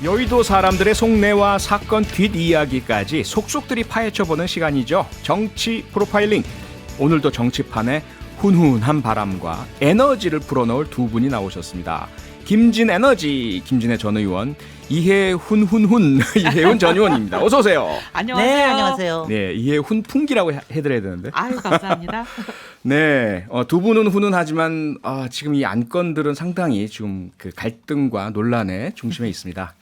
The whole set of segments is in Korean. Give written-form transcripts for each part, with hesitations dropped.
여의도 사람들의 속내와 사건 뒷이야기까지 속속들이 파헤쳐보는 시간이죠. 정치 프로파일링. 오늘도 정치판에 훈훈한 바람과 에너지를 불어넣을 두 분이 나오셨습니다. 김진 에너지, 김진애 전 의원, 이해훈훈훈 이해훈 전 의원입니다. 어서 오세요. 안녕하세요. 네, 안녕하세요. 네, 이해훈 풍기라고 해드려야 되는데. 아유, 감사합니다. 네, 두 분은 훈훈하지만 지금 이 안건들은 상당히 지금 그 갈등과 논란의 중심에 있습니다.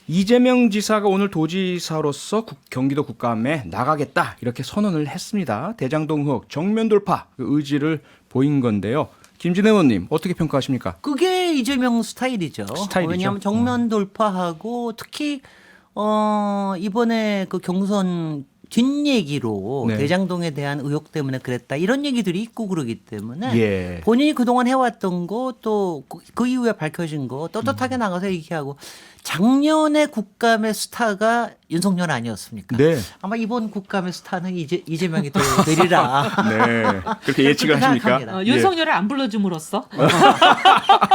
이재명 지사가 오늘 도지사로서 경기도 국감에 나가겠다 이렇게 선언을 했습니다. 대장동 의혹 정면 돌파 그 의지를 보인 건데요. 김진애 의원님 어떻게 평가하십니까? 그게 이재명 스타일이죠. 스타일이죠. 왜냐하면 정면 돌파하고 특히 이번에 그 경선 뒷얘기로 네. 대장동에 대한 의혹 때문에 그랬다 이런 얘기들이 있고 그러기 때문에 예. 본인이 그동안 해왔던 거 또 그 이후에 밝혀진 거 떳떳하게 나가서 얘기하고 작년에 국감의 스타가 윤석열 아니었습니까? 네. 아마 이번 국감의 스타는 이재명이 되리라. 네. 그렇게 예측을 그렇게 하십니까? 생각합니다. 윤석열을 안 불러줌으로써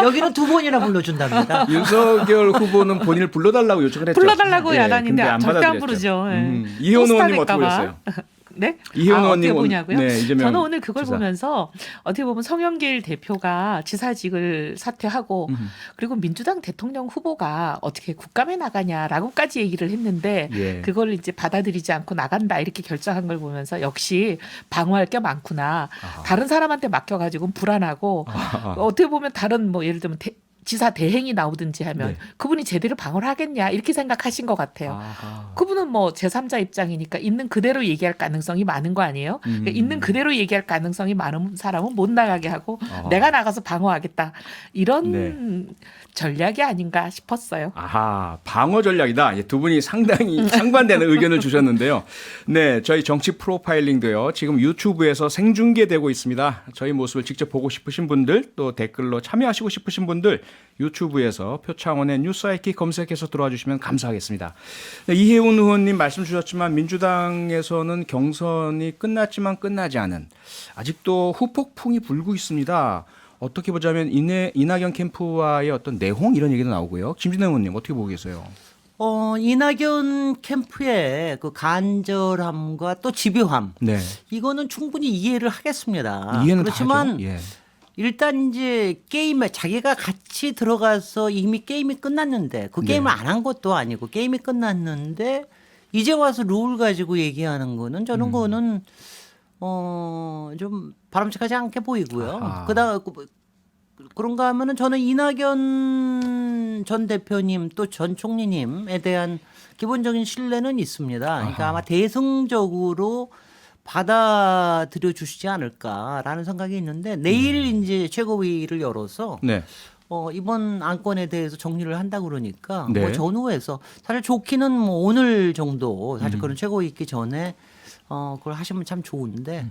여기는 두 번이나 불러준답니다. 윤석열 후보는 본인을 불러달라고 요청을 했죠. 불러달라고 예, 야단인데 근데 안 절대 안 받아들였죠. 부르죠. 예. 이혜원 또 의원님 스타 어떻게 될까 보셨어요? 봐. 네? 이혜원 의원님 어떻게 보냐고요? 네, 이재명 저는 오늘 그걸 지사. 보면서 어떻게 보면 성형길 대표가 지사직을 사퇴하고 그리고 민주당 대통령 후보가 어떻게 국감에 나가냐라고까지 얘기를 했는데 예. 그걸 이제 받아들이지 않고 나간다 이렇게 결정한 걸 보면서 역시 방어할 게 많구나. 아하. 다른 사람한테 맡겨가지고 불안하고 어떻게 보면 다른 뭐 예를 들면 지사 대행이 나오든지 하면 네. 그분이 제대로 방어를 하겠냐 이렇게 생각하신 것 같아요. 아하. 그분은 뭐 제3자 입장이니까 있는 그대로 얘기할 가능성이 많은 거 아니에요? 그러니까 있는 그대로 얘기할 가능성이 많은 사람은 못 나가게 하고 내가 나가서 방어하겠다 이런 네. 전략이 아닌가 싶었어요. 아하, 방어 전략이다. 예, 두 분이 상당히 상반되는 의견을 주셨는데요. 네, 저희 정치 프로파일링도요. 지금 유튜브에서 생중계되고 있습니다. 저희 모습을 직접 보고 싶으신 분들, 또 댓글로 참여하시고 싶으신 분들 유튜브에서 표창원의 뉴스아이키 검색해서 들어와 주시면 감사하겠습니다. 네, 이혜훈 의원님 말씀 주셨지만 민주당에서는 경선이 끝났지만 끝나지 않은 아직도 후폭풍이 불고 있습니다. 어떻게 보자면 이낙연 캠프와의 어떤 내홍 이런 얘기도 나오고요. 김진애 의원님 어떻게 보고 계세요? 이낙연 캠프의 그 간절함과 또 집요함 네. 이거는 충분히 이해를 하겠습니다. 이해는 그렇지만 다 하죠. 예. 일단 이제 게임에 자기가 같이 들어가서 이미 게임이 끝났는데 그 게임을 안 한 것도 아니고 게임이 끝났는데 이제 와서 룰 가지고 얘기하는 거는 저는 그거는 좀 바람직하지 않게 보이고요. 아하. 그런가 하면은 저는 이낙연 전 대표님 또 전 총리님에 대한 기본적인 신뢰는 있습니다. 그러니까 아하. 아마 대승적으로 받아들여 주시지 않을까라는 생각이 있는데 내일 이제 최고위를 열어서 네. 이번 안건에 대해서 정리를 한다 그러니까 네. 뭐 전후에서 사실 좋기는 뭐 오늘 정도 사실 그런 최고위 있기 전에 그걸 하시면 참 좋은데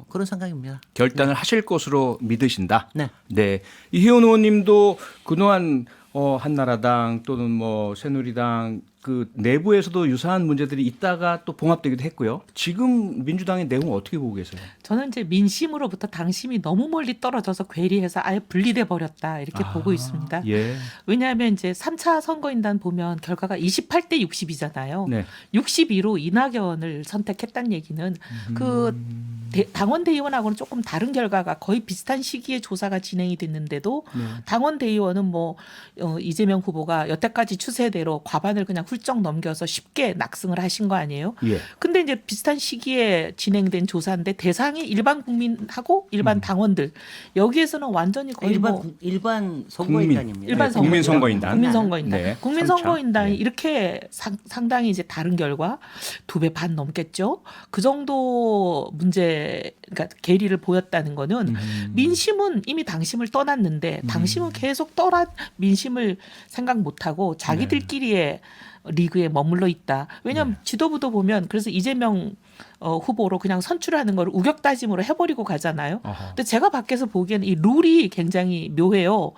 그런 생각입니다. 결단을 하실 것으로 믿으신다. 네. 네. 이혜원 의원님도 그동안 한나라당 또는 뭐 새누리당 그 내부에서도 유사한 문제들이 있다가 또 봉합되기도 했고요. 지금 민주당의 내용 어떻게 보고 계세요? 저는 이제 민심으로부터 당심이 너무 멀리 떨어져서 괴리해서 아예 분리돼 버렸다 이렇게 보고 있습니다. 예. 왜냐하면 이제 3차 선거인단 보면 결과가 28대 60이잖아요. 네. 62로 이낙연을 선택했다는 얘기는 그 당원 대의원하고는 조금 다른 결과가 거의 비슷한 시기에 조사가 진행이 됐는데도 당원 대의원은 뭐 이재명 후보가 여태까지 추세대로 과반을 그냥 훌쩍 넘겨서 쉽게 낙승을 하신 거 아니에요? 예. 근데 이제 비슷한 시기에 진행된 조사인데 대상이 일반 국민하고 일반 당원들 여기에서는 완전히 거의 일반 선거인단입니다. 일반 국민 선거인단. 국민선거인단. 네. 국민선거인단이 네. 이렇게 상당히 이제 다른 결과 2배 반 넘겠죠. 그 정도 문제, 그러니까 괴리를 보였다는 거는 민심은 이미 당심을 떠났는데 당심은 계속 민심을 생각 못하고 자기들끼리의 리그에 머물러 있다. 왜냐하면 지도부도 보면 그래서 이재명 후보로 그냥 선출하는 걸 우격다짐으로 해버리고 가잖아요. 어허. 근데 제가 밖에서 보기에는 이 룰이 굉장히 묘해요.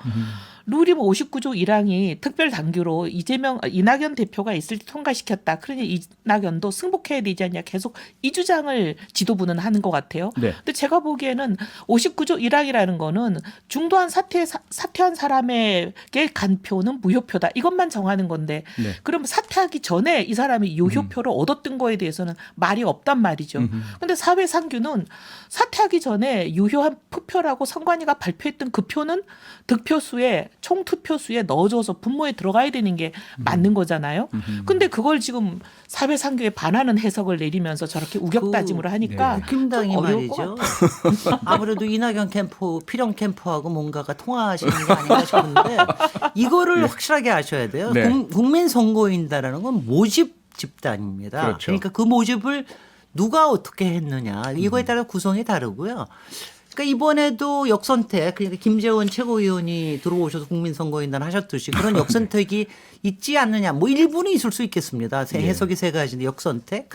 룰이 뭐 59조 1항이 특별 당규로 이낙연 대표가 있을 때 통과시켰다. 그러니 이낙연도 승복해야 되지 않냐. 계속 이 주장을 지도부는 하는 것 같아요. 네. 근데 제가 보기에는 59조 1항이라는 거는 중도한 사퇴한 사람에게 간 표는 무효표다. 이것만 정하는 건데 네. 그럼 사퇴하기 전에 이 사람이 유효표를 얻었던 거에 대해서는 말이 없단 말이죠. 근데 사회상규는 사퇴하기 전에 유효한 투표라고 선관위가 발표했던 그 표는 득표수에 총 투표수에 넣어줘서 분모에 들어가야 되는 게 맞는 거잖아요. 근데 그걸 지금 사회상규에 반하는 해석을 내리면서 저렇게 우격다짐으로 하니까 국힘당이 좀 어려울 것 말이죠. 아무래도 이낙연 캠프, 필영 캠프하고 뭔가가 통하시는 게 아닌가 싶은데 이거를 확실하게 아셔야 돼요. 네. 국민 선거인단이라는 건 모집 집단입니다. 그렇죠. 그러니까 그 모집을 누가 어떻게 했느냐 이거에 따라 구성이 다르고요. 그러니까 이번에도 역선택, 그러니까 김재원 최고위원이 들어오셔서 국민선거인단 하셨듯이 그런 역선택이 있지 않느냐. 뭐 일부는 있을 수 있겠습니다. 해석이 세 가지인데 역선택.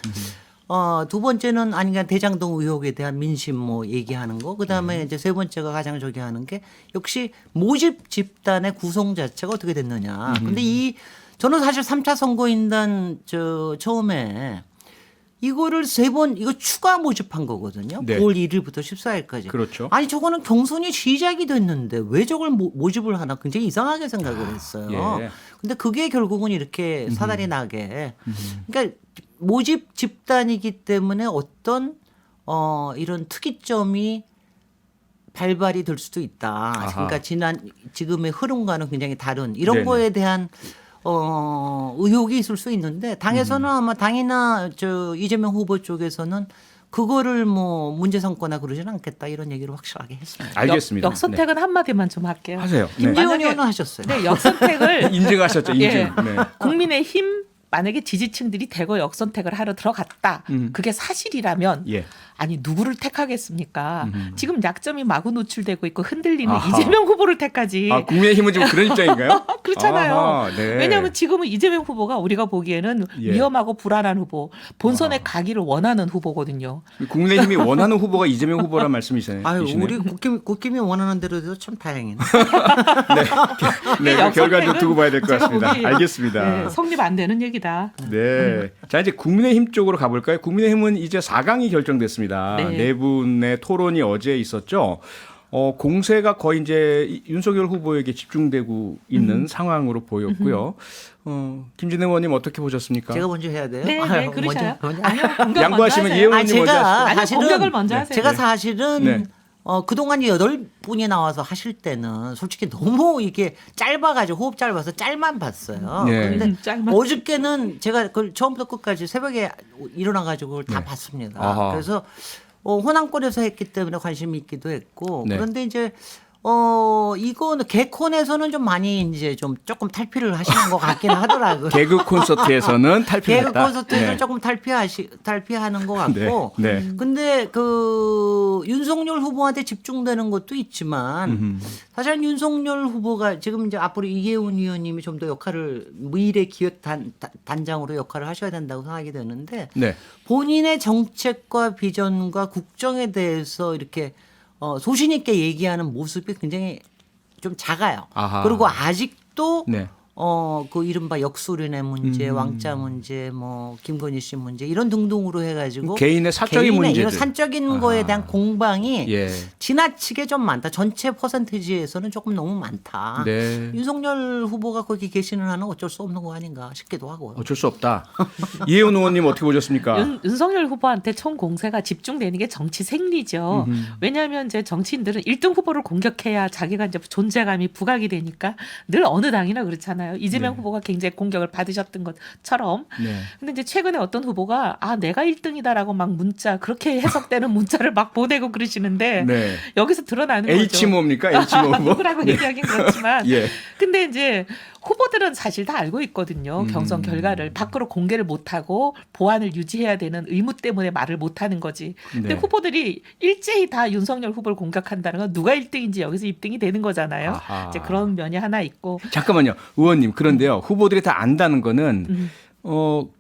두 번째는 아니면 대장동 의혹에 대한 민심 뭐 얘기하는 거. 그다음에 이제 세 번째가 가장 저기 하는 게 역시 모집 집단의 구성 자체가 어떻게 됐느냐. 근데 저는 사실 3차 선거인단 처음에 이거를 이거 추가 모집한 거거든요. 네. 9월 1일부터 14일까지. 그렇죠. 아니 저거는 경선이 시작이 됐는데 왜 저걸 모집을 하나 굉장히 이상하게 생각을 했어요. 예. 근데 그게 결국은 이렇게 사달이 나게. 그러니까 모집 집단이기 때문에 어떤 이런 특이점이 발발이 될 수도 있다. 아하. 그러니까 지금의 흐름과는 굉장히 다른 이런 네네. 거에 대한 의혹이 있을 수 있는데 당에서는 아마 당이나 이재명 후보 쪽에서는 그거를 뭐 문제 삼거나 그러지는 않겠다 이런 얘기를 확실하게 했습니다. 알겠습니다. 역선택은 한마디만 좀 할게요. 하세요. 네. 김재원 만약에- 의원은 하셨어요. 네, 역선택을 인증하셨죠. 인증. 예. 네. 국민의힘 만약에 지지층들이 대거 역선택을 하러 들어갔다. 그게 사실이라면 예. 아니 누구를 택하겠습니까? 지금 약점이 마구 노출되고 있고 흔들리는 아하. 이재명 후보를 택하지. 아, 국민의힘은 지금 그런 입장인가요? 그렇잖아요. 아하, 네. 왜냐하면 지금은 이재명 후보가 우리가 보기에는 예. 위험하고 불안한 후보, 본선에 가기를 원하는 후보거든요. 국민의힘이 원하는 후보가 이재명 후보란 말씀이시네요. 아유, 우리 국힘이 원하는 대로 돼서 참 다행이네. 네, 그 결과 좀 역선택은 두고 봐야 될 것 제가 같습니다. 보기, 알겠습니다. 네, 성립 안 되는 얘기다. 네. 자, 이제 국민의힘 쪽으로 가볼까요? 국민의힘은 이제 4강이 결정됐습니다. 네. 네 분의 토론이 어제 있었죠. 공세가 거의 이제 윤석열 후보에게 집중되고 있는 상황으로 보였고요. 김진애 의원님 어떻게 보셨습니까? 제가 먼저 해야 돼요? 네, 아유, 네, 그러셔요. 먼저. 아니요, 공격 양보하시면 먼저 이해 하세요. 의원님 먼저 하시죠. 아니, 사실은 공격을 먼저 하세요. 제가 사실은 네. 그동안 8분이 나와서 하실 때는 솔직히 너무 이게 짧아가지고 호흡 짧아서 짤만 봤어요. 네. 그런데 짤만. 어저께는 제가 그걸 처음부터 끝까지 새벽에 일어나가지고 그걸 다 봤습니다. 아하. 그래서 호남권에서 했기 때문에 관심이 있기도 했고 네. 그런데 이제 이거는 개콘에서는 좀 많이 이제 좀 조금 탈피를 하시는 것 같긴 하더라고요. 개그 콘서트에서는 개그 탈피했다. 콘서트에서 네. 조금 탈피하는 것 같고. 네. 네. 근데 윤석열 후보한테 집중되는 것도 있지만 사실 윤석열 후보가 지금 이제 앞으로 이해운 의원님이 좀 더 역할을 미래 기획 단장으로 역할을 하셔야 된다고 생각이 되는데 네. 본인의 정책과 비전과 국정에 대해서 이렇게 소신 있게 얘기하는 모습이 굉장히 좀 작아요. 아하. 그리고 아직도 네. 그 이른바 역술인의 문제, 왕자 문제, 뭐 김건희 씨 문제 이런 등등으로 해가지고 개인의 사적인 문제들. 이런 산적인 거에 대한 공방이 예. 지나치게 좀 많다. 전체 퍼센티지에서는 조금 너무 많다. 네. 윤석열 후보가 거기 계시는 한은 어쩔 수 없는 거 아닌가 싶기도 하고요. 어쩔 수 없다. 이혜훈 의원님 어떻게 보셨습니까? 윤석열 후보한테 총 공세가 집중되는 게 정치 생리죠. 왜냐하면 이제 정치인들은 1등 후보를 공격해야 자기가 이제 존재감이 부각이 되니까 늘 어느 당이나 그렇잖아요. 이재명 후보가 굉장히 공격을 받으셨던 것처럼. 네. 근데 이제 최근에 어떤 후보가 내가 1등이다라고 막 문자 그렇게 해석되는 문자를 막 보내고 그러시는데 네. 여기서 드러나는 H 거죠. 뭡니까? H 모 후보? 누구라고 얘기하긴 그렇지만 예. 근데 이제 후보들은 사실 다 알고 있거든요. 경선 결과를 밖으로 공개를 못하고 보안을 유지해야 되는 의무 때문에 말을 못하는 거지. 근데 네. 후보들이 일제히 다 윤석열 후보를 공격한다는 건 누가 1등인지 여기서 입등이 되는 거잖아요. 아하. 이제 그런 면이 하나 있고. 잠깐만요. 의원님. 그런데요. 후보들이 다 안다는 거는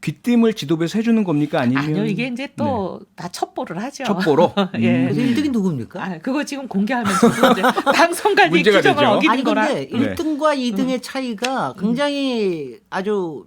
귀띔을 지도부에서 해주는 겁니까? 아니면 아니요, 이게 이제 또 다 첩보를 하죠. 첩보로? 예. 그래서 1등이 누굽니까? 아, 그거 지금 공개하면서 이제 방송관리 문제가 규정을 되죠. 어기는 아니 거라. 근데 1등과 2등의 차이가 굉장히 아주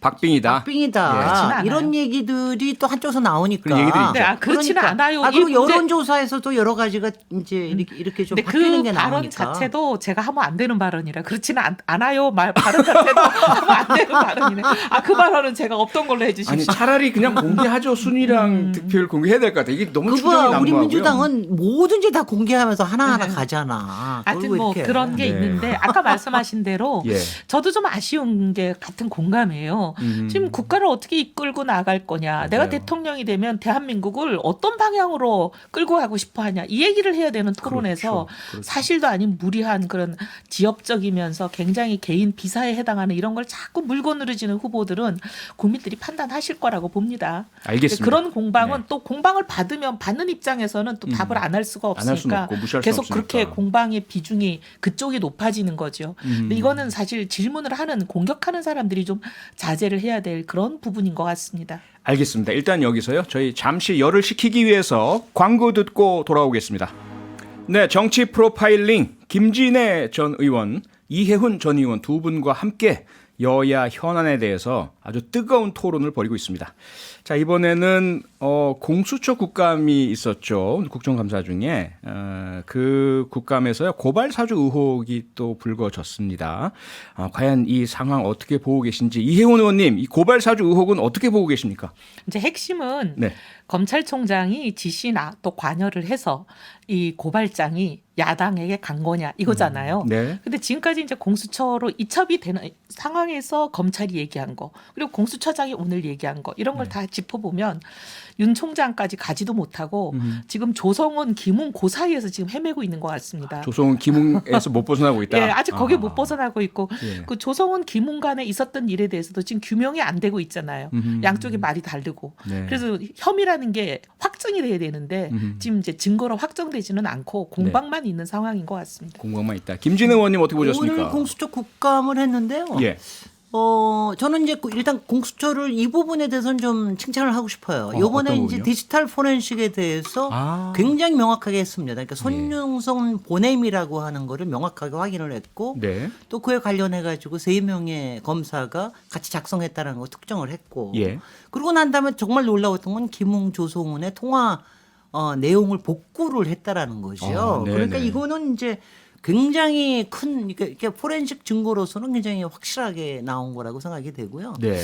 박빙이다. 그렇지는 않아요. 이런 얘기들이 또 한쪽에서 나오니까. 그런 얘기들이 있죠. 네, 그렇지는 않아요. 그리고 이 문제- 여론조사에서도 여러 가지가 이제 이렇게 좀 근데 바뀌는 그 게 발언 나오니까. 자체도 제가 하면 안 되는 발언이라 그렇지는 않아요. 발언 자체도 하면 안 되는 발언이네. 그 발언은 제가 없던 걸로 해주십시오. 아니 차라리 그냥 공개하죠. 순위랑 득표율 공개해야 될 것 같아. 이게 너무 추정이 그거 난무하고요. 우리 민주당은 뭐든지 다 공개하면서 하나하나 가잖아. 하여튼 그걸 왜 뭐 이렇게 그런 게 네. 있는데 아까 말씀하신 대로 예. 저도 좀 아쉬운 게 같은 공감이에요. 지금 국가를 어떻게 이끌고 나갈 거냐. 내가 맞아요. 대통령이 되면 대한민국을 어떤 방향으로 끌고 가고 싶어 하냐. 이 얘기를 해야 되는 토론에서 그렇죠. 사실도 아닌 무리한 그런 지역적이면서 굉장히 개인 비사에 해당하는 이런 걸 자꾸 물고 늘어지는 후보들은 국민들이 판단하실 거라고 봅니다. 알겠습니다. 그런 공방은 네. 또 공방을 받으면 받는 입장에서는 또 답을 안 할 수가 안할 수는 없으니까 없고 무시할 수 계속 없으니까. 그렇게 공방의 비중이 그쪽이 높아지는 거죠. 근데 이거는 사실 질문을 하는 공격하는 사람들이 좀 자제를 해야 될 그런 부분인 것 같습니다. 알겠습니다. 일단 여기서요. 저희 잠시 열을 식히기 위해서 광고 듣고 돌아오겠습니다. 네, 정치 프로파일링 김진애 전 의원, 이해훈 전 의원 두 분과 함께 여야 현안에 대해서 아주 뜨거운 토론을 벌이고 있습니다. 자, 이번에는 공수처 국감이 있었죠. 국정감사 중에 그 국감에서요 고발 사주 의혹이 또 불거졌습니다. 과연 이 상황 어떻게 보고 계신지 이해훈 의원님, 이 고발 사주 의혹은 어떻게 보고 계십니까? 이제 핵심은 네. 검찰총장이 지시나 또 관여를 해서 이 고발장이 야당에게 간 거냐 이거잖아요. 네. 근데 지금까지 이제 공수처로 이첩이 되는 상황에서 검찰이 얘기한 거 그리고 공수처장이 오늘 얘기한 거 이런 걸 다 짚어보면 윤 총장까지 가지도 못하고 지금 조성은, 김웅 그 사이에서 지금 헤매고 있는 것 같습니다. 조성은 김웅에서 못 벗어나고 있다. 예, 아직 거기에 못 벗어나고 있고 예. 그 조성은, 김웅 간에 있었던 일에 대해서도 지금 규명이 안 되고 있잖아요. 양쪽이 말이 다르고 네. 그래서 혐의라는 게 확정이 돼야 되는데 지금 이제 증거로 확정되지는 않고 공방만 있는 상황인 것 같습니다. 공방만 있다. 김진애 의원님 어떻게 보셨습니까? 오늘 공수처 국감을 했는데요. 예. 저는 이제 일단 공수처를 이 부분에 대해서는 좀 칭찬을 하고 싶어요. 이번에 어떤 이제 부분이요? 디지털 포렌식에 대해서 굉장히 명확하게 했습니다. 그러니까 손윤성 보냄이라고 하는 거를 명확하게 확인을 했고 네. 또 그에 관련해 가지고 3명의 검사가 같이 작성했다는 거 특정을 했고 예. 그러고 난 다음에 정말 놀라웠던 건 김웅, 조성훈의 통화 내용을 복구를 했다라는 거죠. 네네. 그러니까 이거는 이제 굉장히 큰 이렇게 포렌식 증거로서는 굉장히 확실하게 나온 거라고 생각이 되고요. 네.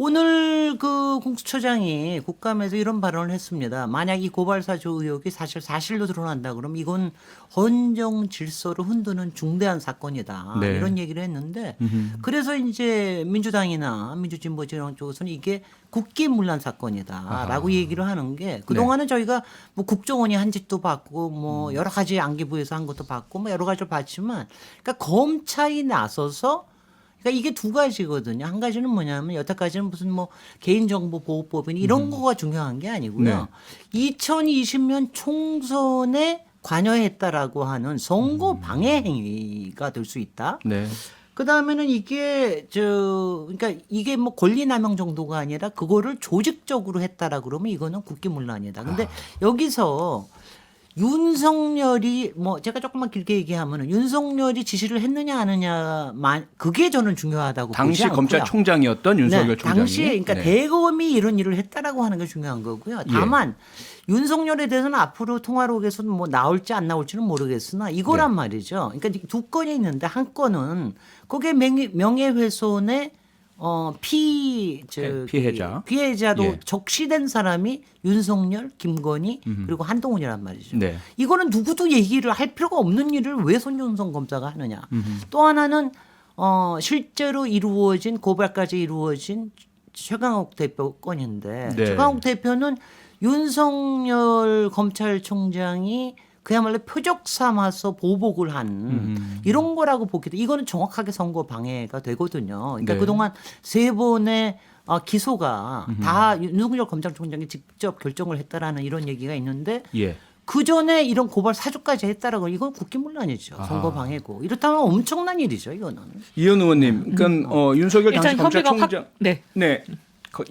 오늘 그 공수처장이 국감에서 이런 발언을 했습니다. 만약 이 고발사주 의혹이 사실로 드러난다 그러면 이건 헌정 질서를 흔드는 중대한 사건이다. 네. 이런 얘기를 했는데 그래서 이제 민주당이나 민주진보 진영 쪽에서는 이게 국기문란 사건이다라고 얘기를 하는 게 그동안은 저희가 뭐 국정원이 한 짓도 봤고 뭐 여러 가지 안기부에서 한 것도 봤고 뭐 여러 가지를 봤지만 그러니까 검찰이 나서서 그러니까 이게 두 가지거든요. 한 가지는 뭐냐면 여태까지는 무슨 뭐 개인정보보호법이니 이런 거가 중요한 게 아니고요. 2020년 총선에 관여했다라고 하는 선거 방해 행위가 될 수 있다. 네. 그 다음에는 이게 그러니까 이게 뭐 권리남용 정도가 아니라 그거를 조직적으로 했다라 그러면 이거는 국기문란이다. 근데 여기서 윤석열이 뭐 제가 조금만 길게 얘기하면은 윤석열이 지시를 했느냐 안 했느냐만 그게 저는 중요하다고 당시 보지 않고요. 검찰총장이었던 윤석열 총장이. 당시에 그러니까 네. 대검이 이런 일을 했다라고 하는 게 중요한 거고요. 다만 윤석열에 대해서는 앞으로 통화록에서는 뭐 나올지 안 나올지는 모르겠으나 이거란 말이죠. 그러니까 두 건이 있는데 한 건은 거기에 명예훼손의 피해자도 예. 적시된 사람이 윤석열, 김건희 그리고 한동훈이란 말이죠. 네. 이거는 누구도 얘기를 할 필요가 없는 일을 왜 손윤성 검사가 하느냐. 또 하나는 실제로 이루어진 고발까지 이루어진 최강욱 대표 건인데 네. 최강욱 대표는 윤석열 검찰총장이 그야말로 표적 삼아서 보복을 한 이런 거라고 보기도 이거는 정확하게 선거 방해가 되거든요. 그러니까 네. 그동안 3번의 기소가 다 윤석열 검찰총장이 직접 결정을 했다라는 이런 얘기가 있는데 예. 그 전에 이런 고발 사주까지 했다라고 이건 국기문란이죠. 아하. 선거방해고 이렇다면 엄청난 일이죠. 이거는. 이현 의원님, 그러니까 윤석열 당시 일단 혐의가 검찰총장, 네. 네,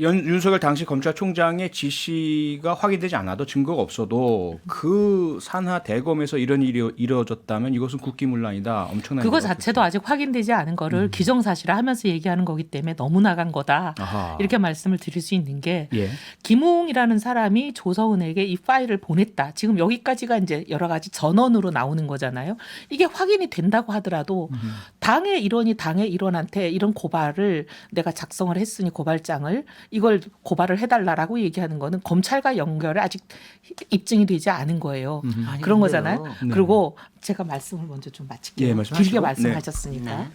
윤석열 당시 검찰총장의 지시가 확인되지 않아도 증거가 없어도 그 산하 대검에서 이런 일이 이루어졌다면 이것은 국기문란이다. 엄청난 그거 일이라고 자체도 아직 확인되지 않은 거를 기정사실화하면서 얘기하는 거기 때문에 너무 나간 거다. 아하. 이렇게 말씀을 드릴 수 있는 게 예. 김웅이라는 사람이 조서은에게 이 파일을 보냈다. 지금 여기까지가 이제 여러 가지 전원으로 나오는 거잖아요. 이게 확인이 된다고 하더라도 당의 일원이 당의 일원한테 이런 고발을 내가 작성을 했으니 고발장을 이걸 고발을 해달라라고 얘기하는 거는 검찰과 연결이 아직 입증이 되지 않은 거예요. 아니, 그런 근데요. 거잖아요. 네. 그리고 제가 말씀을 먼저 좀 마칠게요. 예, 말씀하시고. 길게 네. 말씀하셨으니까. 네.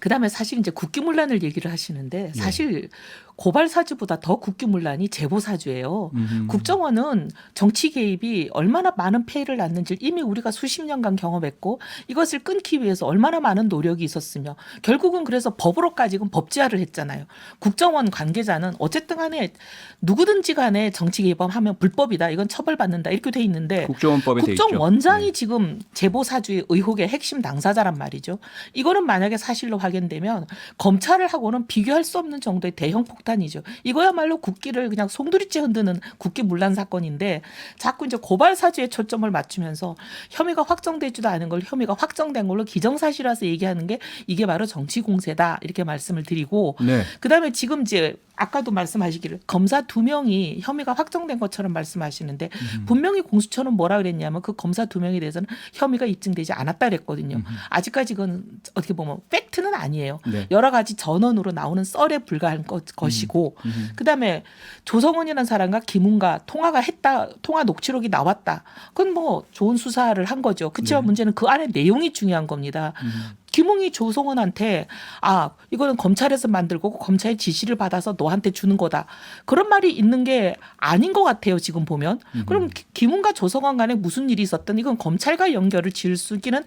그다음에 사실 이제 국기문란을 얘기를 하시는데 사실 고발 사주보다 더 국기문란이 제보 사주예요. 국정원은 정치 개입이 얼마나 많은 폐해를 낳는지 이미 우리가 수십 년간 경험했고 이것을 끊기 위해서 얼마나 많은 노력이 있었으며 결국은 그래서 법으로까지 법제화를 했잖아요. 국정원 관계자는 어쨌든 간에 누구든지 간에 정치 개입하면 불법이다. 이건 처벌받는다. 이렇게 돼 있는데 국정원법에 돼 있죠. 국정원장이 네. 지금 제보 사주의 의혹의 핵심 당사자란 말이죠. 이거는 만약에 사실로 확인되면 검찰을 하고는 비교할 수 없는 정도의 대형 폭탄이죠. 이거야말로 국기를 그냥 송두리째 흔드는 국기 문란 사건인데 자꾸 이제 고발 사주에 초점을 맞추면서 혐의가 확정되지도 않은 걸 혐의가 확정된 걸로 기정사실화해서 얘기하는 게 이게 바로 정치 공세다 이렇게 말씀을 드리고 네. 그다음에 지금 이제 아까도 말씀하시기를 검사 2명이 혐의가 확정된 것처럼 말씀하시는데 분명히 공수처는 뭐라 그랬냐면 그 검사 2명에 대해서는 혐의가 입증되지 않았다 그랬거든요. 아직까지 그건 어떻게 보면 팩트는 아니에요. 네. 여러 가지 전원으로 나오는 썰에 불과한 것이고 그다음에 조성은이라는 사람과 김웅과 통화가 했다. 통화 녹취록이 나왔다. 그건 뭐 좋은 수사를 한 거죠. 그렇지만 문제는 그 안에 내용이 중요한 겁니다. 김웅이 조성은한테 이거는 검찰에서 만들고 검찰의 지시를 받아서 너한테 주는 거다. 그런 말이 있는 게 아닌 것 같아요. 지금 보면. 그럼 김웅과 조성은 간에 무슨 일이 있었든 이건 검찰과 연결을 지을 수 있기는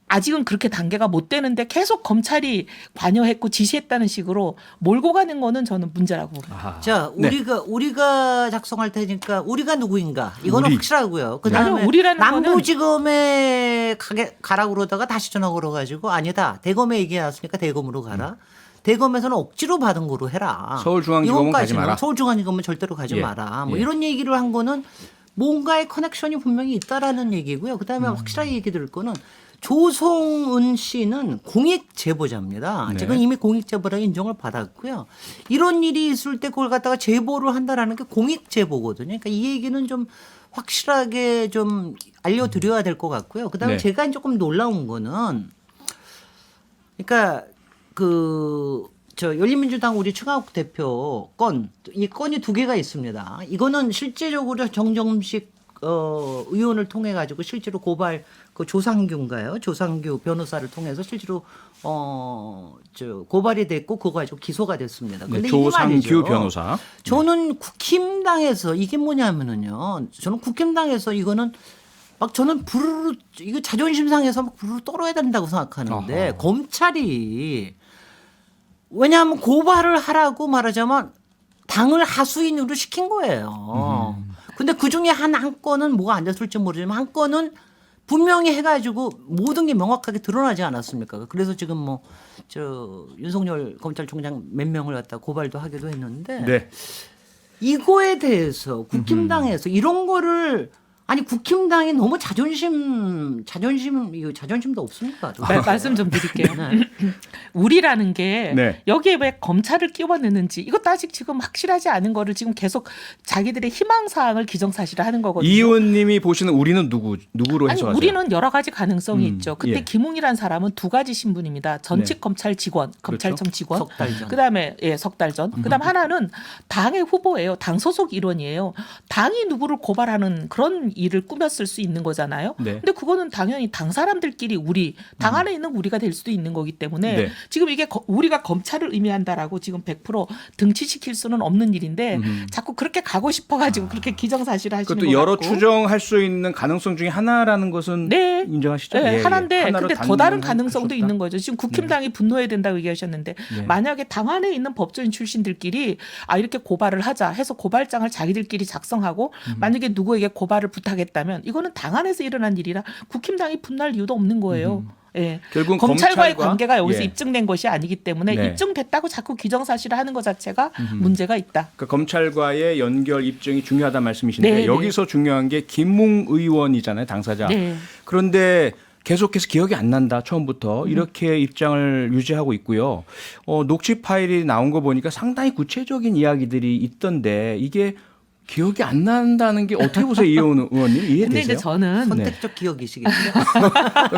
아직은 그렇게 단계가 못 되는데 계속 검찰이 관여했고 지시했다는 식으로 몰고 가는 거는 저는 문제라고 봅니다. 아하. 자, 네. 우리가 작성할 테니까 우리가 누구인가 이거는 우리. 확실하고요. 그 아니요, 다음에 우리라는 남부지검에 가라고 그러다가 다시 전화 걸어가지고 아니다 대검에 얘기해왔으니까 대검으로 가라. 대검에서는 억지로 받은 거로 해라. 서울중앙지검은 가지 마라. 서울중앙지검은 절대로 가지 예. 마라. 뭐 예. 이런 얘기를 한 거는 뭔가의 커넥션이 분명히 있다라는 얘기고요. 그다음에 확실하게 얘기 드릴 거는 조성은 씨는 공익 제보자입니다. 네. 지금 이미 공익 제보라 인정을 받았고요. 이런 일이 있을 때 그걸 갖다가 제보를 한다라는 게 공익 제보거든요. 그러니까 이 얘기는 좀 확실하게 좀 알려드려야 될 것 같고요. 그다음에 네. 제가 조금 놀라운 거는 그러니까 열린민주당 우리 최강욱 대표 이 건이 2개가 있습니다. 이거는 실제적으로 정점식 의원을 통해 가지고 실제로 고발 조상규인가요? 조상규 변호사를 통해서 실제로 고발이 됐고 그거 가지고 기소가 됐습니다. 네, 근데 조상규 이게 말이죠. 변호사. 저는 국힘당에서 이게 뭐냐면은요. 저는 국힘당에서 이거는 막 저는 부르르 이거 자존심 상해서 막 부르르 떨어야 된다고 생각하는데 어허. 검찰이 왜냐하면 고발을 하라고 말하자면 당을 하수인으로 시킨 거예요. 근데 그 중에 한 건은 뭐가 안 됐을지 모르지만 한 건은 분명히 해가지고 모든 게 명확하게 드러나지 않았습니까? 그래서 지금 윤석열 검찰총장 몇 명을 갖다 고발도 하기도 했는데 네. 이거에 대해서 국힘당에서 이런 거를 국힘당이 너무 자존심도 없습니까? 말씀 좀 드릴게요. 네. 우리라는 게 네. 여기에 왜 검찰을 끼워넣는지 이것도 아직 지금 확실하지 않은 거를 지금 계속 자기들의 희망사항을 기정사실화하는 거거든요. 이 의원님이 보시는 우리는 누구로 아니 해석하세요? 우리는 여러 가지 가능성이 있죠. 그때 예. 김웅이라는 사람은 2가지 신분입니다. 전직 네. 검찰 직원, 검찰청 직원. 석 달 전. 그다음에 석 달 전. 그다음 하나는 당의 후보예요. 당 소속 일원이에요. 당이 누구를 고발하는 그런 일을 꾸몄을 수 있는 거잖아요. 네. 근데 그거는 당연히 당 사람들끼리 당 안에 있는 우리가 될 수도 있는 거기 때문에 네. 지금 이게 우리가 검찰을 의미한다라고 지금 100% 등치시킬 수는 없는 일인데 자꾸 그렇게 가고 싶어가지고 그렇게 기정사실 하시는 그것도 것 여러 같고. 추정할 수 있는 가능성 중에 하나라는 것은 네. 인정하시죠? 네, 예, 예. 하나인데 하나로 근데 더 다른 단정할 가능성도 수 없다? 있는 거죠. 지금 국힘당이 분노해야 된다고 얘기하셨는데 네. 만약에 당 안에 있는 법조인 출신들끼리 이렇게 고발을 하자 해서 고발장을 자기들끼리 작성하고 만약에 누구에게 고발을 부탁했다면 이거는 당 안에서 일어난 일이라 국힘당이 분노할 이유도 없는 거예요. 예. 결국은 검찰과의 검찰과- 관계가 여기서 예. 입증된 것이 아니기 때문에 네. 입증됐다고 자꾸 규정사실을 하는 것 자체가 문제가 있다. 그러니까 검찰과의 연결 입증이 중요하다는 말씀이신데 네, 여기서 중요한 게 김웅 의원이잖아요, 당사자. 네. 그런데 계속해서 기억이 안 난다 처음부터 이렇게 입장을 유지하고 있고요. 녹취 파일이 나온 거 보니까 상당히 구체적인 이야기들이 있던데 이게 기억이 안 난다는 게 어떻게 보세요, 이혜원 의원님? 근데 이제 이해되세요? 저는 선택적 기억이시겠죠.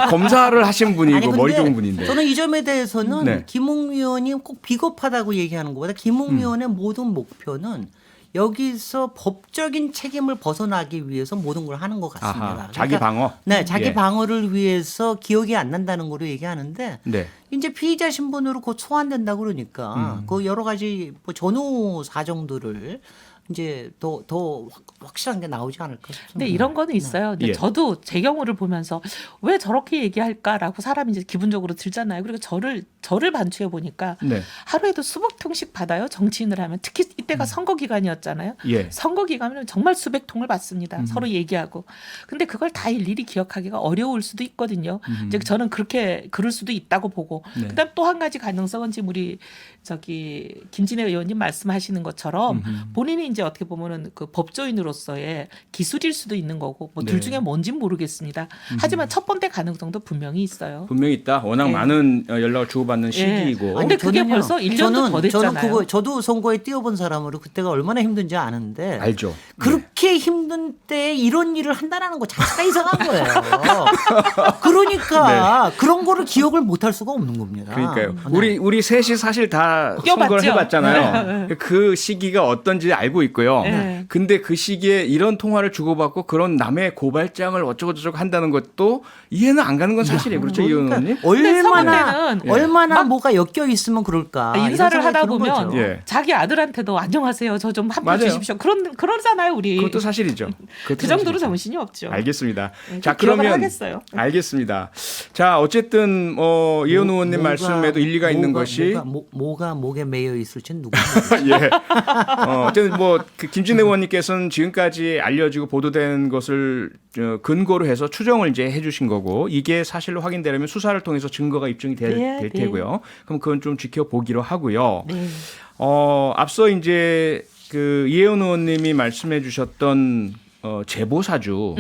검사를 하신 분이고 아니, 근데 머리 좋은 분인데. 저는 이 점에 대해서는 네. 김웅 위원이 꼭 비겁하다고 얘기하는 것보다 김웅 위원의 모든 목표는 여기서 법적인 책임을 벗어나기 위해서 모든 걸 하는 것 같습니다. 아하, 자기 방어. 네, 자기 예. 방어를 위해서 기억이 안 난다는 거로 얘기하는데 네. 이제 피의자 신분으로 곧 소환된다 그러니까 그 여러 가지 뭐 전후 사정들을 이제 더 확실한 게 나오지 않을까 싶습니다. 근데 이런 거는 있어요. 근데 예. 저도 제 경우를 보면서 왜 저렇게 얘기할까라고 사람이 이제 기분적으로 들잖아요. 그리고 저를 반추해 보니까 네. 하루에도 수백 통씩 받아요. 정치인을 하면 특히 이때가 선거 기간이었잖아요. 예. 선거 기간이면 정말 수백 통을 받습니다. 서로 얘기하고. 근데 그걸 다 일일이 기억하기가 어려울 수도 있거든요. 이제 저는 그렇게 그럴 수도 있다고 보고. 네. 그다음 또 한 가지 가능성은 지금 우리 김진애 의원님 말씀하시는 것처럼 본인이 이제 어떻게 보면은 그 법조인으로서의 기술일 수도 있는 거고 뭐 둘 네. 중에 뭔진 모르겠습니다. 하지만 첫 번째 가능성도 분명히 있어요. 분명히 있다. 워낙 예. 많은 연락을 주고받는 시기이고. 근데 그게 저는요, 벌써 1년도 더 됐잖아요. 저도 선거에 뛰어본 사람으로 그때가 얼마나 힘든지 아는데 알죠. 그렇게 힘든 때 이런 일을 한다는 거 자체가 이상한 거예요. 그러니까 그런 거를 기억을 못할 수가 없는 겁니다. 그러니까요. 네. 우리 셋이 사실 다 껴봤죠? 선거를 해봤잖아요. 그 시기가 어떤지 알고 있고요. 네. 근데 그 시기에 이런 통화를 주고받고 그런 남의 고발장을 어쩌고저쩌고 한다는 것도 이해는 안 가는 건 사실이에요. 그렇죠, 이 의원님? 근데 선거 얼마나 때는 얼마나 막 뭐가 엮여 있으면 그럴까. 이런 인사를 생각이 하다 드는 보면 거죠. 예. 자기 아들한테도 안녕하세요. 저 좀 한 표 맞아요. 주십시오. 그러잖아요, 우리. 그것도 사실이죠. 그것도 그 정도로 사실이죠. 정신이 없죠. 알겠습니다. 네, 자, 기억을 그러면 하겠어요. 알겠습니다. 자, 어쨌든 이현 의원님 말씀에도 일리가 있는 것이 뭐가 목에 매여 있을지는 누구 예. 어쨌든 그 김진애 의원님께서는 지금까지 알려지고 보도된 것을 근거로 해서 추정을 이제 해주신 거고 이게 사실로 확인되려면 수사를 통해서 증거가 입증이 될 네, 테고요. 그럼 그건 좀 지켜보기로 하고요. 네. 앞서 이제 그 이혜원 의원님이 말씀해주셨던 제보 사주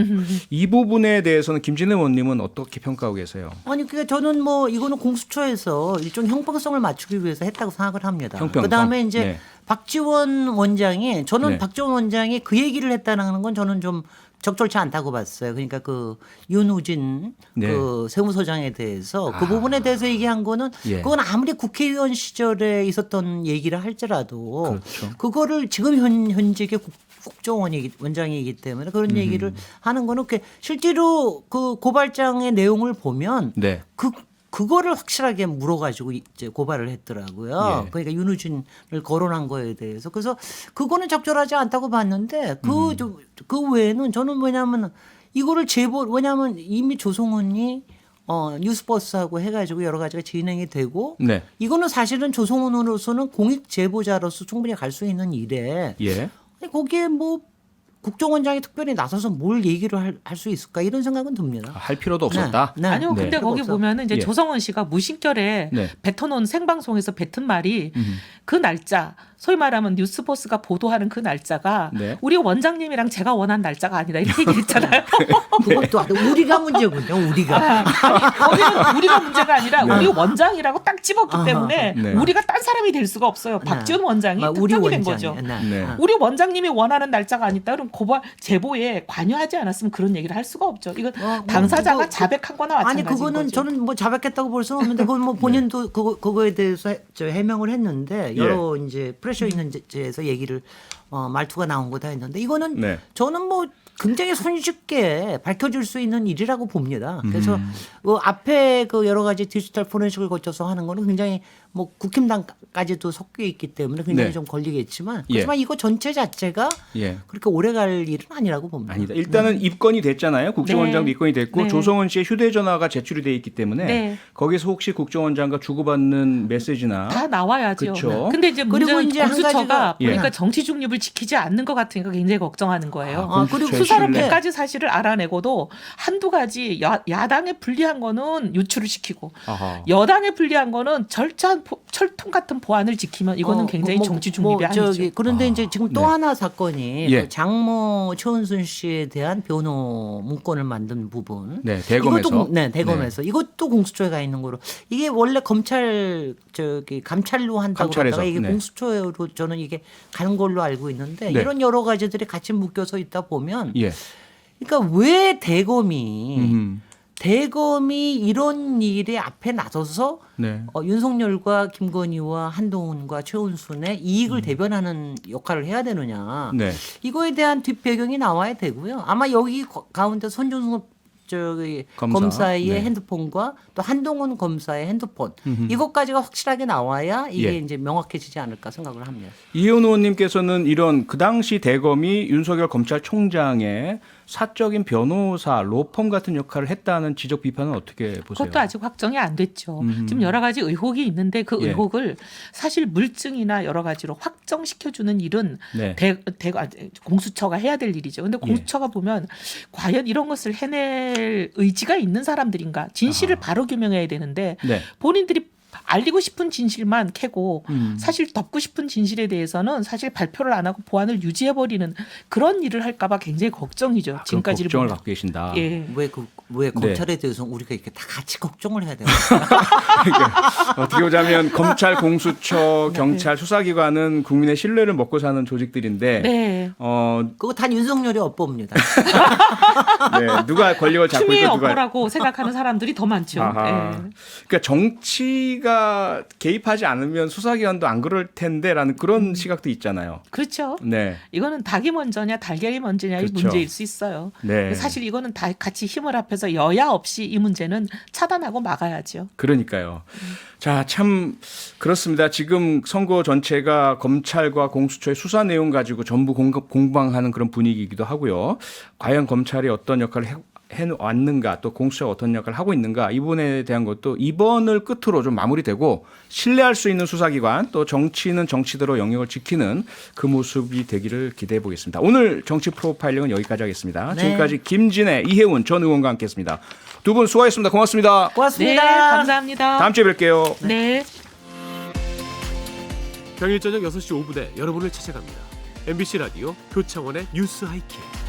이 부분에 대해서는 김진애 의원님은 어떻게 평가하고 계세요? 아니 그게 저는 뭐 이거는 공수처에서 일종 형평성을 맞추기 위해서 했다고 생각을 합니다. 형평성? 그다음에 이제 네. 박지원 원장이 저는 네. 박지원 원장이 그 얘기를 했다는 건 저는 좀 적절치 않다고 봤어요. 그러니까 그 윤우진 네. 그 세무서장에 대해서 그 부분에 대해서 얘기한 거는 예. 그건 아무리 국회의원 시절에 있었던 얘기를 할지라도 그렇죠. 그거를 지금 현직의 국정원장이기 때문에 그런 얘기를 하는 거는 실제로 그 고발장의 내용을 보면 네. 그거를 확실하게 물어가지고 이제 고발을 했더라고요. 예. 그러니까 윤우진을 거론한 거에 대해서 그래서 그거는 적절하지 않다고 봤는데 그 외에는 저는 뭐냐면 이거를 왜냐하면 이미 조성은이 뉴스버스하고 해가지고 여러 가지가 진행이 되고 네. 이거는 사실은 조성은으로서는 공익 제보자로서 충분히 갈 수 있는 일에 예. 거기에 뭐 국정원장이 특별히 나서서 뭘 얘기를 할 수 있을까 이런 생각은 듭니다. 할 필요도 없었다. 네. 아니요, 네. 근데 거기 없어. 보면은 이제 예. 조성은 씨가 무심결에 네. 뱉어놓은 생방송에서 뱉은 말이 그 날짜, 소위 말하면 뉴스버스가 보도하는 그 날짜가 네. 우리 원장님이랑 제가 원한 날짜가 아니다 이렇게 얘기했잖아요. 그것도 우리가 문제군요. 우리가. 거기는 우리가 문제가 아니라 우리 원장이라고 딱 집었기 때문에 네. 우리가 딴 사람이 될 수가 없어요. 박지원 원장이 특정이 된 거죠. 네. 우리 원장님이 원하는 날짜가 아니다. 그럼 고발 제보에 관여하지 않았으면 그런 얘기를 할 수가 없죠. 이건 당사자가 그거- 자백한 거나 아니 마찬가지인 그거는 거죠. 저는 뭐 자백했다고 볼 수는 없는데 그건 뭐 본인도 그거에 대해서 해명을 했는데 여러 이제 프레셔 있는 제에서 얘기를 말투가 나온 거다 했는데 이거는 네. 저는 뭐 굉장히 손쉽게 밝혀질 수 있는 일이라고 봅니다. 그래서 그 앞에 그 여러 가지 디지털 포렌식을 거쳐서 하는 거는 굉장히 뭐 국힘당까지도 섞여 있기 때문에 굉장히 네. 좀 걸리겠지만 예. 하지만 이거 전체 자체가 예. 그렇게 오래 갈 일은 아니라고 봅니다. 아니다. 일단은 입건이 됐잖아요. 국정원장도 네. 입건이 됐고 네. 조성은 씨의 휴대전화가 제출이 돼 있기 때문에 네. 거기서 혹시 국정원장과 주고받는 메시지나 다 나와야죠. 그쵸. 근데 이제 그리고 문제는 이제 한 공수처가 가지가- 보니까 예. 정치 중립을 지키지 않는 것 같으니까 굉장히 걱정하는 거예요. 아, 그리고 공수처의 수사로 신뢰. 100가지 사실을 알아내고도 한두 가지 야당에 불리한 거는 유출을 시키고 아하. 여당에 불리한 거는 철통 같은 보안을 지키면 이거는 굉장히 정치 중립이 아니죠. 그런데 이제 지금 또 네. 하나 사건이 예. 그 장모 최은순 씨에 대한 변호 문건을 만든 부분. 네, 대검에서. 이것도, 네, 대검에서. 이것도 공수처에 가 있는 거로. 이게 원래 감찰로 한다고 감찰에서, 하다가 이게 네. 공수처로 저는 이게 가는 걸로 알고 있는데 네. 이런 여러 가지들이 같이 묶여서 있다 보면 예. 그러니까 왜 대검이 음. 이런 일에 앞에 나서서 네. 윤석열과 김건희와 한동훈과 최은순의 이익을 대변하는 역할을 해야 되느냐. 네. 이거에 대한 뒷배경이 나와야 되고요. 아마 여기 가운데 손준섭 검사의 네. 핸드폰과 또 한동훈 검사의 핸드폰 이것까지가 확실하게 나와야 이게 예. 이제 명확해지지 않을까 생각을 합니다. 이혜원 의원님께서는 이런 그 당시 대검이 윤석열 검찰총장의 사적인 변호사, 로펌 같은 역할을 했다는 지적 비판은 어떻게 보세요? 그것도 아직 확정이 안 됐죠. 지금 여러 가지 의혹이 있는데 그 예. 의혹을 사실 물증이나 여러 가지로 확정시켜주는 일은 네. 공수처가 해야 될 일이죠. 근데 공수처가 보면 과연 이런 것을 해낼 의지가 있는 사람들인가? 진실을 바로 규명해야 되는데 네. 본인들이 알리고 싶은 진실만 캐고 사실 덮고 싶은 진실에 대해서는 사실 발표를 안 하고 보안을 유지해버리는 그런 일을 할까봐 굉장히 걱정이죠. 그런 지금까지를 걱정을 보면. 갖고 계신다. 예. 왜 검찰에 대해서 우리가 이렇게 다 같이 걱정을 해야 되나? 어떻게 보자면 검찰, 공수처, 경찰, 수사기관은 국민의 신뢰를 먹고 사는 조직들인데 네. 그거 다 윤석열이 업보입니다. 네, 누가 권력을 잡고 추미애 있고 누가 업보라고 생각하는 사람들이 더 많죠. 아하. 예. 그러니까 정치가 개입하지 않으면 수사기관도 안 그럴 텐데라는 그런 시각도 있잖아요. 그렇죠. 네, 이거는 닭이 먼저냐 달걀이 먼저냐의 그렇죠. 문제일 수 있어요. 네. 사실 이거는 다 같이 힘을 합해서 여야 없이 이 문제는 차단하고 막아야죠. 그러니까요. 자, 참 그렇습니다. 지금 선거 전체가 검찰과 공수처의 수사 내용 가지고 전부 공방하는 그런 분위기이기도 하고요. 과연 검찰이 어떤 역할을 해왔는가 또 공수처가 어떤 역할을 하고 있는가 이 부분에 대한 것도 이번을 끝으로 좀 마무리되고 신뢰할 수 있는 수사기관 또 정치는 정치대로 영역을 지키는 그 모습이 되기를 기대해 보겠습니다. 오늘 정치 프로파일링은 여기까지 하겠습니다. 네. 지금까지 김진애, 이혜훈 전 의원과 함께했습니다. 두 분 수고하셨습니다. 고맙습니다. 고맙습니다. 네, 감사합니다. 다음 주에 뵐게요. 네. 평일 저녁 6시 5분에 여러분을 찾아갑니다. MBC 라디오 표창원의 뉴스 하이킥.